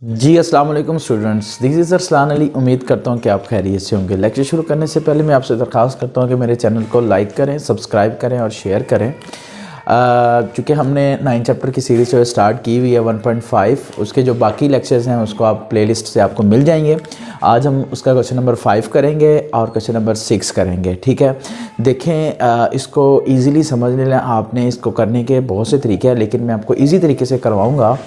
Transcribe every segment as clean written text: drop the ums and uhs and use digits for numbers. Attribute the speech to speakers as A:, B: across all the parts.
A: जी अस्सलाम वालेकुम students, this is Arsalan Ali. उम्मीद करता हूँ कि आप खैरियत से होंगे। लेक्चर शुरू करने से पहले मैं आपसे दरख्वास्त करता हूँ कि मेरे चैनल को लाइक करें, सब्सक्राइब करें और शेयर करें। चूँकि हमने 9 चैप्टर की सीरीज़ जो है स्टार्ट की हुई है 1.5, उसके जो बाकी लेक्चर्स हैं उसको आप प्लेलिस्ट से आपको मिल जाएंगे। आज हम उसका क्वेश्चन नंबर 5 करेंगे और क्वेश्चन नंबर 6 करेंगे। ठीक है, देखें इसको ईज़िली समझ लें आपने। इसको करने के बहुत से तरीके हैं, लेकिन मैं आपको ईजी तरीके से करवाऊँगा।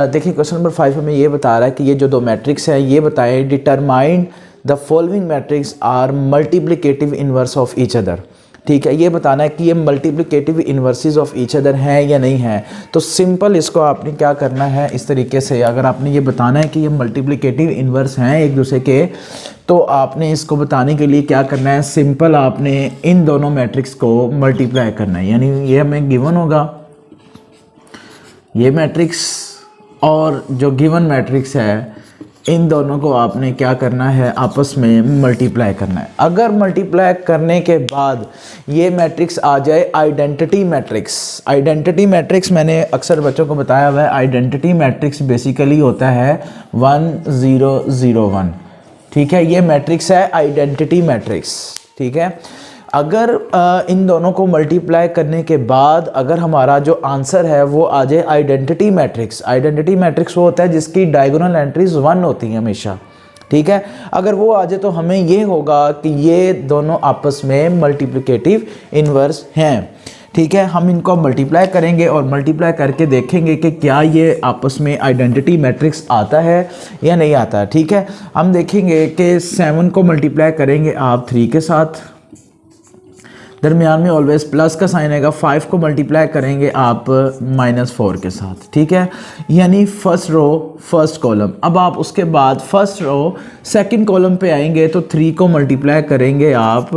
A: देखिए क्वेश्चन नंबर 5 हमें ये बता रहा है कि ये जो दो मैट्रिक्स हैं ये बताएं determine the following matrix are multiplicative inverse of each other. ठीक है, ये बताना है कि ये multiplicative inverses of each other हैं या नहीं हैं। तो सिंपल इसको आपने क्या करना है, इस तरीके से अगर आपने ये बताना है कि ये मल्टीप्लिकेटिव इन्वर्स हैं एक दूसरे के, तो आपने इसको बताने के लिए क्या करना है, सिंपल आपने इन दोनों मैट्रिक्स को मल्टीप्लाई करना है। यानी ये हमें गिवन होगा, ये मैट्रिक्स और जो गिवन मैट्रिक्स है, इन दोनों को आपने क्या करना है, आपस में मल्टीप्लाई करना है। अगर मल्टीप्लाई करने के बाद ये मैट्रिक्स आ जाए आइडेंटिटी मैट्रिक्स। आइडेंटिटी मैट्रिक्स मैंने अक्सर बच्चों को बताया हुआ है, आइडेंटिटी मैट्रिक्स बेसिकली होता है 1 0 0 1। ठीक है, ये मैट्रिक्स है आइडेंटिटी मैट्रिक्स। ठीक है, अगर इन दोनों को मल्टीप्लाई करने के बाद अगर हमारा जो आंसर है वो आ जाए आइडेंटिटी मैट्रिक्स। आइडेंटिटी मैट्रिक्स वो होता है जिसकी डायगोनल एंट्रीज 1 होती हैं हमेशा। ठीक है, अगर वो आ जाए तो हमें ये होगा कि ये दोनों आपस में मल्टीप्लिकेटिव इन्वर्स हैं। ठीक है, हम इनको मल्टीप्लाई करेंगे और मल्टीप्लाई करके देखेंगे कि क्या ये आपस में आइडेंटिटी मैट्रिक्स आता है या नहीं आता है। ठीक है, हम देखेंगे कि 7 को मल्टीप्लाई करेंगे आप 3 के साथ, दरमियान में ऑलवेज प्लस का साइन आएगा। 5 को मल्टीप्लाई करेंगे आप -4 के साथ। ठीक है, यानी फर्स्ट रो फर्स्ट कॉलम। अब आप उसके बाद फर्स्ट रो सेकंड कॉलम पे आएंगे तो 3 को मल्टीप्लाई करेंगे आप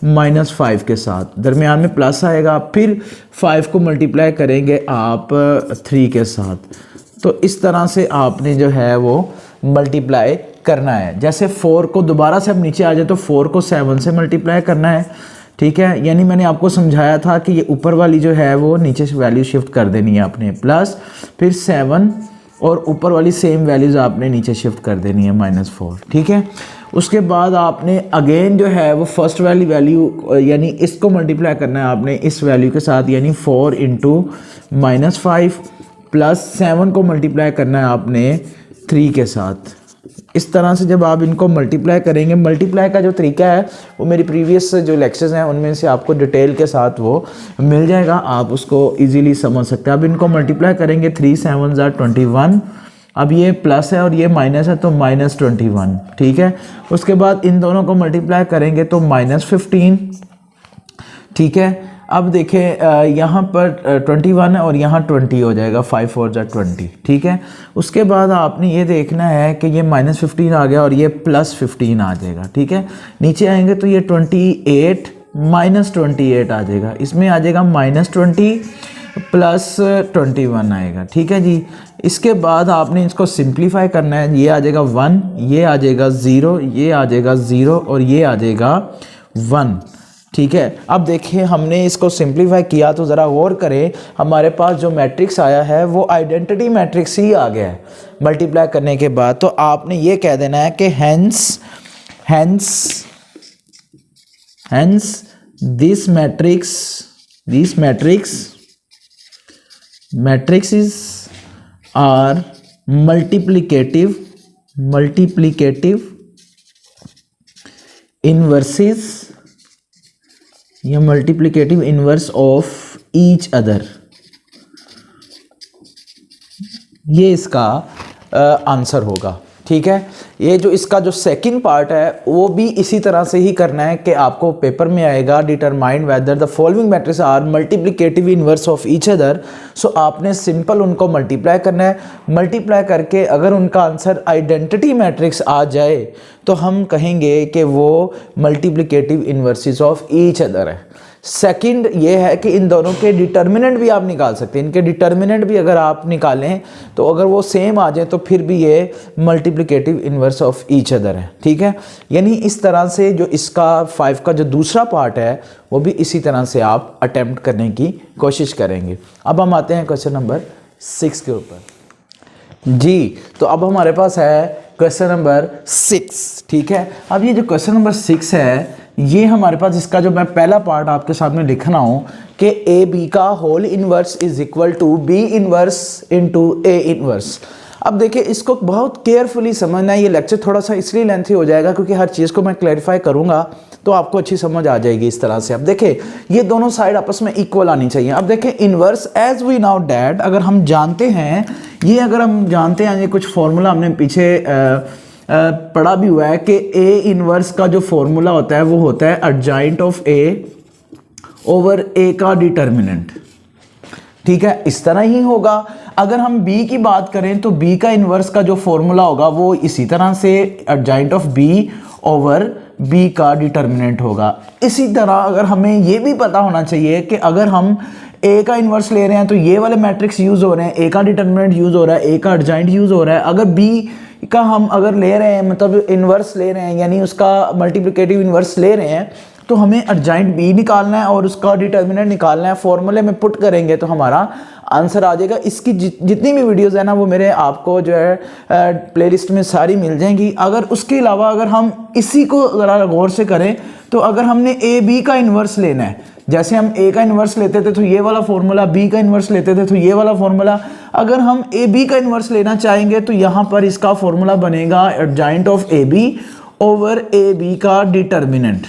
A: -5 के साथ, दरमियान में प्लस आएगा। फिर 5 को मल्टीप्लाई करेंगे आप 3 के साथ। तो इस तरह से आपने जो है वो मल्टीप्लाई करना है। जैसे 4 को दोबारा से अब नीचे आ जाए तो 4 को 7 से मल्टीप्लाई करना है। ठीक है, यानी मैंने आपको समझाया था कि ये ऊपर वाली जो है वो नीचे से वैल्यू शिफ्ट कर देनी है आपने, प्लस फिर 7 और ऊपर वाली सेम वैल्यूज़ आपने नीचे शिफ्ट कर देनी है -4। ठीक है, उसके बाद आपने अगेन जो है वो फर्स्ट वाली वैल्यू यानी इसको मल्टीप्लाई करना है आपने इस वैल्यू के साथ, यानी 4 × -5 प्लस 7 को मल्टीप्लाई करना है आपने 3 के साथ। इस तरह से जब आप इनको मल्टीप्लाई करेंगे, मल्टीप्लाई का जो तरीका है वो मेरी प्रीवियस जो लेक्चर्स हैं उनमें से आपको डिटेल के साथ वो मिल जाएगा, आप उसको इजीली समझ सकते हैं। अब इनको मल्टीप्लाई करेंगे 3 7 21। अब ये प्लस है और ये माइनस है तो -21। ठीक है, उसके बाद इन दोनों को मल्टीप्लाई करेंगे तो -15। ठीक है, अब देखें यहाँ पर 21 है और यहाँ 20 हो जाएगा, 5 4 20। ठीक है, उसके बाद आपने ये देखना है कि ये -15 आ गया और ये +15 आ जाएगा। ठीक है, नीचे आएंगे तो ये 28 -28 आ जाएगा, इसमें आ जाएगा -20 + 21 आएगा। ठीक है जी, इसके बाद आपने इसको सिंप्लीफाई करना है। ये आ जाएगा 1, ये आ जाएगा 0, ये आ जाएगा 0 और ये आ जाएगा 1। ठीक है, अब देखिए हमने इसको सिंप्लीफाई किया तो ज़रा गौर करें, हमारे पास जो मैट्रिक्स आया है वो आइडेंटिटी मैट्रिक्स ही आ गया है मल्टीप्लाई करने के बाद। तो आपने ये कह देना है कि hence this matrices are multiplicative inverses या multiplicative inverse of each other. ये इसका आंसर होगा। ठीक है, ये जो इसका जो सेकंड पार्ट है वो भी इसी तरह से ही करना है कि आपको पेपर में आएगा determine whether the following matrix are multiplicative inverse of each other. So आपने सिंपल उनको मल्टीप्लाई करना है। मल्टीप्लाई करके अगर उनका आंसर आइडेंटिटी मैट्रिक्स आ जाए तो हम कहेंगे कि वो multiplicative inverses of each other है। सेकंड ये है कि इन दोनों के डिटर्मिनेंट भी आप निकाल सकते हैं। इनके डिटर्मिनेंट भी अगर आप निकालें तो अगर वो सेम आ जाए तो फिर भी ये multiplicative inverse of each other है। ठीक है, यानी इस तरह से जो इसका 5 का जो दूसरा पार्ट है वो भी इसी तरह से आप अटेम्प्ट करने की कोशिश करेंगे। अब हम आते हैं क्वेश्चन नंबर 6 के ऊपर। जी। तो अब हमारे पास है क्वेश्चन नंबर 6, ठीक है। अब ये जो क्वेश्चन नंबर 6 है, ये हमारे पास इसका जो मैं पहला पार्ट आपके सामने लिख रहा हूँ कि ए बी का whole inverse is equal to B inverse into A inverse. अब देखिए, इसको बहुत केयरफुली समझना है। ये लेक्चर थोड़ा सा इसलिए लेंथी हो जाएगा क्योंकि हर चीज़ को मैं क्लैरिफाई करूँगा तो आपको अच्छी समझ आ जाएगी इस तरह से। अब देखिए, ये दोनों साइड आपस में इक्वल आनी चाहिए। अब देखिए, inverse as we know that, अगर हम जानते हैं, ये अगर हम जानते हैं, ये कुछ फॉर्मूला हमने पीछे पढ़ा भी हुआ है कि ए इनवर्स का जो फॉर्मूला होता है वो होता है एडजॉइंट ऑफ ए ओवर ए का डिटर्मिनेंट, ठीक है। इस तरह ही होगा। अगर हम b की बात करें तो b का इनवर्स का जो फॉर्मूला होगा वो इसी तरह से adjoint of b over b का डिटर्मिनेंट होगा। इसी तरह अगर हमें ये भी पता होना चाहिए कि अगर हम a का इनवर्स ले रहे हैं तो ये वाले मैट्रिक्स यूज हो रहे हैं, a का डिटर्मिनेंट यूज हो रहा है, a का एडजॉइंट यूज हो रहा है। अगर b का हम अगर ले रहे हैं, मतलब इनवर्स ले रहे हैं, यानी उसका मल्टीप्लिकेटिव इनवर्स ले रहे हैं, तो हमें एडजॉइंट b निकालना है और उसका डिटर्मिनेंट निकालना है। फॉर्मूले में पुट करेंगे तो हमारा आंसर आ जाएगा। इसकी जितनी भी वीडियोस है ना, वो मेरे आपको जो है प्लेलिस्ट में सारी मिल जाएंगी। अगर उसके अलावा अगर हम इसी को ज़रा गौर से करें तो अगर हमने ए बी का इन्वर्स लेना है, जैसे हम ए का इन्वर्स लेते थे तो ये वाला फॉर्मूला, बी का इन्वर्स लेते थे तो ये वाला फॉर्मूला, अगर हम ए बी का इन्वर्स लेना चाहेंगे तो यहाँ पर इसका फॉर्मूला बनेगा adjoint of A B over A B का डिटर्मिनेंट।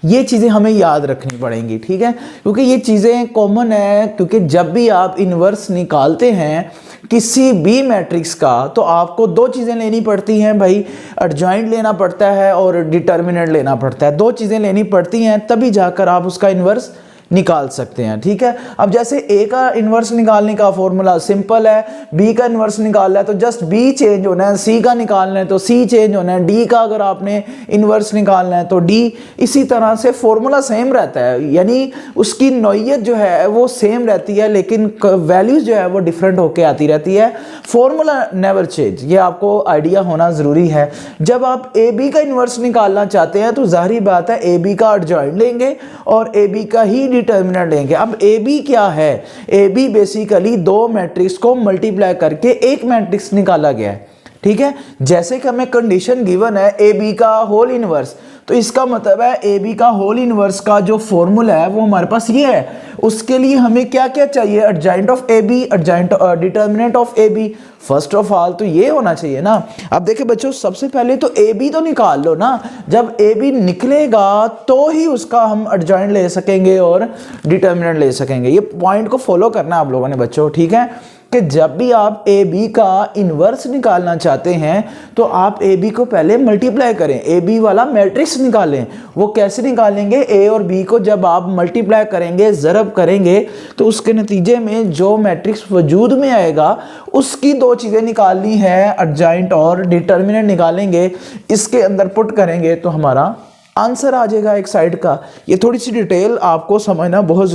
A: ये चीज़ें हमें याद रखनी पड़ेंगी, ठीक है, क्योंकि ये चीज़ें कॉमन है। क्योंकि जब भी आप इन्वर्स निकालते हैं किसी भी मैट्रिक्स का तो आपको दो चीज़ें लेनी पड़ती हैं भाई, एडजॉइंट लेना पड़ता है और डिटर्मिनेंट लेना पड़ता है। दो चीज़ें लेनी पड़ती हैं तभी जाकर आप उसका इन्वर्स निकाल सकते हैं, ठीक है। अब जैसे ए का इन्वर्स निकालने का फॉर्मूला सिंपल है, बी का इन्वर्स निकालना है तो जस्ट बी चेंज होना है, सी का निकालना है तो सी चेंज होना है, डी का अगर आपने इन्वर्स निकालना है तो डी। इसी तरह से फॉर्मूला सेम रहता है, यानी उसकी नौइयत जो है वो सेम रहती है लेकिन वैल्यूज जो है वो डिफरेंट होके आती रहती है। फॉर्मूला नेवर चेंज, ये आपको आइडिया होना ज़रूरी है। जब आप ए बी का इन्वर्स निकालना चाहते हैं तो जाहिर बात है ए बी का एडजॉइंट लेंगे और ए बी का ही डिटर्मिनेंट लेंगे। अब ए बी क्या है? ए बी बेसिकली दो मैट्रिक्स को मल्टीप्लाई करके एक मैट्रिक्स निकाला गया है, ठीक है। जैसे कि हमें कंडीशन गिवन है ए बी का होल इनवर्स, तो इसका मतलब है ए बी का होल इनवर्स का जो फॉर्मूला है वो हमारे पास ये है। उसके लिए हमें क्या क्या चाहिए? Adjoint of A B, adjoint determinant of A B. First of all तो ये होना चाहिए ना। अब देखिए बच्चों, सबसे पहले तो ए बी तो निकाल लो ना। जब ए बी निकलेगा तो ही उसका हम एडजॉइंट ले सकेंगे और डिटर्मिनेंट ले सकेंगे। ये पॉइंट को फॉलो करना है आप लोगों ने बच्चों, ठीक है, कि जब भी आप ए बी का इन्वर्स निकालना चाहते हैं तो आप ए बी को पहले मल्टीप्लाई करें, ए बी वाला मैट्रिक्स निकालें। वो कैसे निकालेंगे? ए और बी को जब आप मल्टीप्लाई करेंगे, ज़रब करेंगे, तो उसके नतीजे में जो मैट्रिक्स वजूद में आएगा उसकी दो चीज़ें निकालनी है, एडजॉइंट और डिटर्मिनेंट निकालेंगे, इसके अंदर पुट करेंगे तो हमारा आंसर आ जाएगा एक साइड का। ये थोड़ी सी डिटेल आपको समझना बहुत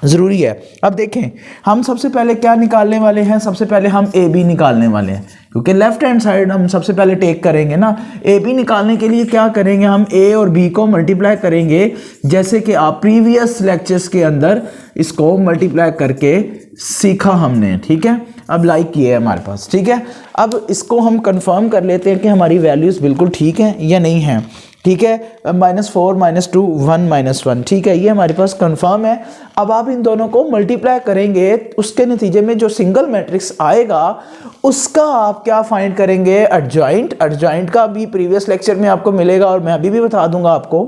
A: ज़रूरी है। अब देखें, हम सबसे पहले क्या निकालने वाले हैं? सबसे पहले हम ए बी निकालने वाले हैं, क्योंकि लेफ्ट हैंड साइड हम सबसे पहले टेक करेंगे ना। ए बी निकालने के लिए क्या करेंगे? हम ए और बी को मल्टीप्लाई करेंगे, जैसे कि आप प्रीवियस लेक्चर्स के अंदर इसको मल्टीप्लाई करके सीखा हमने, ठीक है। अब लाइक किए है हमारे पास, ठीक है। अब इसको हम कंफर्म कर लेते हैं कि हमारी वैल्यूज़ बिल्कुल ठीक है या नहीं है, ठीक है। -4 -2 1 -1, ठीक है, ये हमारे पास कंफर्म है। अब आप इन दोनों को मल्टीप्लाई करेंगे, उसके नतीजे में जो सिंगल मैट्रिक्स आएगा उसका आप क्या फाइंड करेंगे? एडजॉइंट। एडजॉइंट का भी प्रीवियस लेक्चर में आपको मिलेगा और मैं अभी भी बता दूंगा आपको।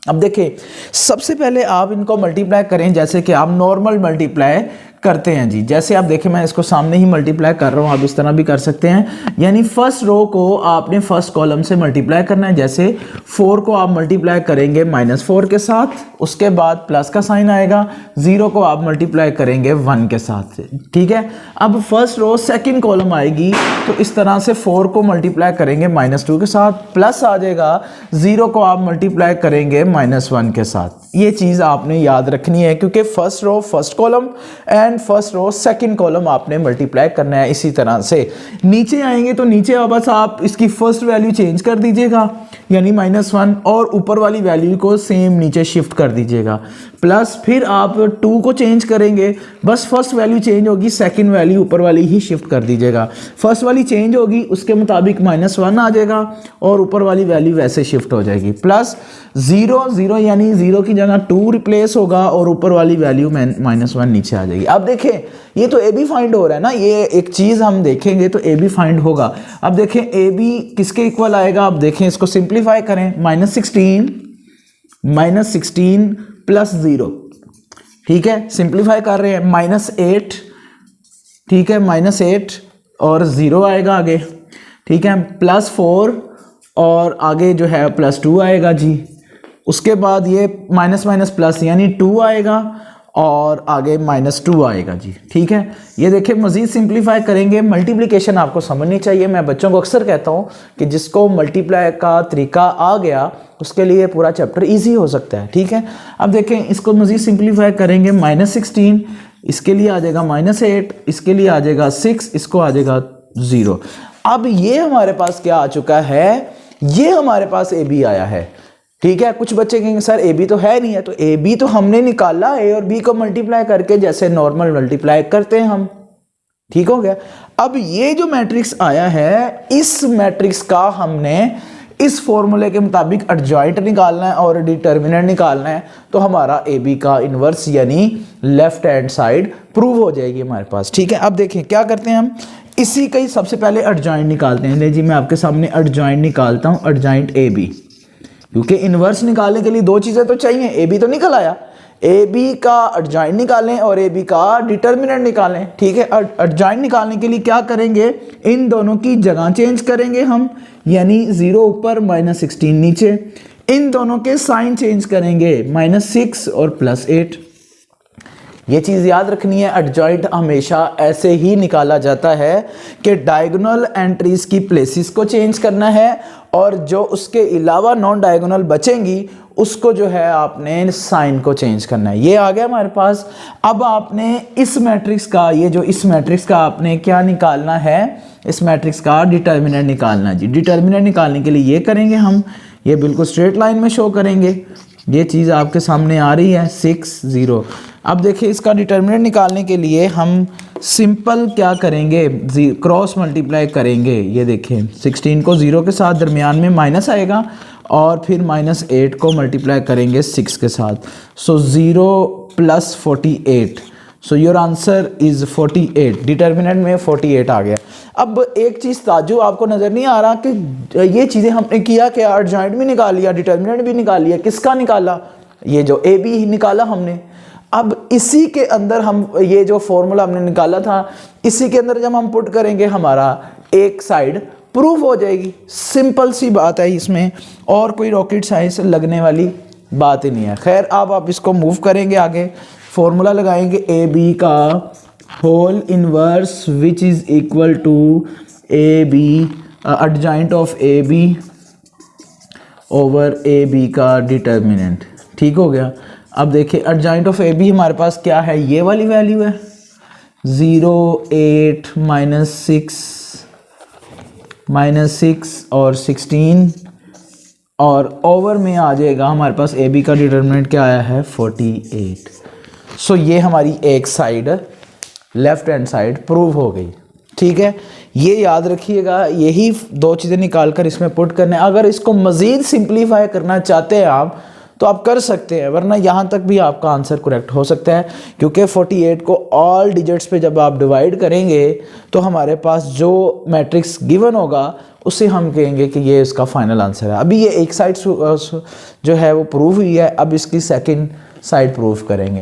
A: अब देखिए, सबसे पहले आप इनको मल्टीप्लाई करें जैसे कि आप नॉर्मल मल्टीप्लाई करते हैं जी। जैसे आप देखें, मैं इसको सामने ही मल्टीप्लाई कर रहा हूँ, आप इस तरह भी कर सकते हैं। यानी फर्स्ट रो को आपने फर्स्ट कॉलम से मल्टीप्लाई करना है। जैसे 4 को आप मल्टीप्लाई करेंगे -4 के साथ, उसके बाद प्लस का साइन आएगा। 0 को आप मल्टीप्लाई करेंगे 1 के साथ, ठीक है। अब फर्स्ट रो सेकंड कॉलम आएगी तो इस तरह से 4 को मल्टीप्लाई करेंगे -2 के साथ, प्लस आ जाएगा। 0 को आप मल्टीप्लाई करेंगे -1 के साथ। ये चीज़ आपने याद रखनी है, क्योंकि first row first column and and first row second column आपने मल्टीप्लाई करना है। इसी तरह से नीचे आएंगे तो नीचे बस आप इसकी फर्स्ट वैल्यू चेंज कर दीजिएगा यानी -1 और ऊपर वाली वैल्यू को सेम नीचे शिफ्ट कर दीजिएगा प्लस फिर आप 2 को चेंज करेंगे, बस फर्स्ट वैल्यू चेंज होगी, सेकंड वैल्यू ऊपर वाली ही शिफ्ट कर दीजिएगा। फर्स्ट वाली चेंज होगी उसके मुताबिक -1 आ जाएगा और ऊपर वाली वैल्यू वैसे शिफ्ट हो जाएगी प्लस 0 यानी 0 की जगह 2 रिप्लेस होगा और ऊपर वाली वैल्यू -1 नीचे आ जाएगी। अब देखें ये तो ए बी फाइंड हो रहा है ना, ये एक चीज़ हम देखेंगे तो ए बी फाइंड होगा। अब देखें ए बी किसके इक्वल आएगा, अब देखें इसको सिंप्लीफाई करें, -16 प्लस 0, ठीक है, सिंप्लीफाई कर रहे हैं, -8, ठीक है, -8 और 0 आएगा आगे, ठीक है, +4 और आगे जो है +2 आएगा जी। उसके बाद ये माइनस प्लस यानी 2 आएगा और आगे -2 आएगा जी, ठीक है। ये देखिए मज़ीद सिंप्लीफाई करेंगे, मल्टीप्लिकेशन आपको समझनी चाहिए। मैं बच्चों को अक्सर कहता हूँ कि जिसको मल्टीप्लाई का तरीका आ गया उसके लिए पूरा चैप्टर इजी हो सकता है, ठीक है। अब देखें इसको मज़ीद सिंप्लीफाई करेंगे, -16 इसके लिए आ जाएगा -8, इसके लिए आ जाएगा 6, इसको आ जाएगा 0। अब ये हमारे पास क्या आ चुका है, ये हमारे पास ए बी आया है, ठीक है। कुछ बच्चे कहेंगे सर ए बी तो है नहीं है, तो ए बी तो हमने निकाला ए और बी को मल्टीप्लाई करके जैसे नॉर्मल मल्टीप्लाई करते हैं हम, ठीक हो गया। अब ये जो मैट्रिक्स आया है इस मैट्रिक्स का हमने इस फॉर्मूले के मुताबिक एडजॉइंट निकालना है और डिटर्मिनेंट निकालना है, तो हमारा ए बी का इनवर्स यानी लेफ्ट हैंड साइड प्रूव हो जाएगी हमारे पास, ठीक है। अब देखें क्या करते हैं हम, इसी का ही सबसे पहले एडजॉइंट निकालते हैं। ले जी मैं आपके सामने एडजॉइंट निकालता हूँ, एडजॉइंट ए बी, क्योंकि इनवर्स निकालने के लिए 2 चीज़ें तो चाहिए, ए बी तो निकल आया, ए बी का एडजॉइंट निकालें और ए बी का डिटर्मिनेंट निकालें, ठीक है। एडजॉइंट निकालने के लिए क्या करेंगे, इन दोनों की जगह चेंज करेंगे हम, यानी 0 ऊपर -16 नीचे, इन दोनों के साइन चेंज करेंगे, -6 और +8। ये चीज़ याद रखनी है, एडजॉइंट हमेशा ऐसे ही निकाला जाता है कि डायगोनल एंट्रीज की प्लेसेस को चेंज करना है और जो उसके अलावा नॉन डायगोनल बचेंगी उसको जो है आपने साइन को चेंज करना है। ये आ गया हमारे पास। अब आपने इस मैट्रिक्स का, ये जो इस मैट्रिक्स का आपने क्या निकालना है, इस मैट्रिक्स का डिटर्मिनेंट निकालना है जी। डिटर्मिनेंट निकालने के लिए ये करेंगे हम, ये बिल्कुल स्ट्रेट लाइन में शो करेंगे, ये चीज़ आपके सामने आ रही है 6 0। अब देखिए इसका डिटर्मिनेंट निकालने के लिए हम सिंपल क्या करेंगे, क्रॉस मल्टीप्लाई करेंगे। ये देखें 16 को 0 के साथ, दरमियान में माइनस आएगा और फिर -8 को मल्टीप्लाई करेंगे 6 के साथ, सो 0 + 48, so your answer is 48। Determinant में 48 आ गया। अब एक चीज़ ताज्जुब आपको नज़र नहीं आ रहा कि ये चीज़ें हमने किया कि एडजॉइंट भी निकाल लिया, डिटर्मिनेंट भी निकाल लिया, किसका निकाला, ये जो ए बी निकाला हमने। अब इसी के अंदर हम ये जो फॉर्मूला हमने निकाला था इसी के अंदर जब हम पुट करेंगे हमारा एक साइड प्रूफ हो जाएगी। सिंपल सी बात है, इसमें और कोई रॉकेट साइंस लगने वाली बात ही नहीं है। खैर अब आप इसको मूव करेंगे आगे, फॉर्मूला लगाएंगे ए बी का whole inverse which is equal to A B adjoint of A B over A B का डिटर्मिनेंट, ठीक हो गया। अब देखिए एडजॉइंट ऑफ ए बी हमारे पास क्या है, ये वाली वैल्यू है 0 8 -6 और 16 और ओवर में आ जाएगा हमारे पास ए बी का डिटर्मिनेंट क्या आया है 48। सो ये हमारी एक side left hand side prove हो गई, ठीक है। ये याद रखिएगा, यही 2 चीज़ें निकाल कर इसमें पुट करने। अगर इसको मज़ीद सिंप्लीफाई करना चाहते हैं आप तो आप कर सकते हैं, वरना यहाँ तक भी आपका आंसर करेक्ट हो सकता है, क्योंकि 48 को ऑल डिजिट्स पे जब आप डिवाइड करेंगे तो हमारे पास जो मैट्रिक्स गिवन होगा उससे हम कहेंगे कि ये इसका फाइनल आंसर है। अभी ये एक साइड जो है वो प्रूव हुई है, अब इसकी सेकंड साइड प्रूव करेंगे।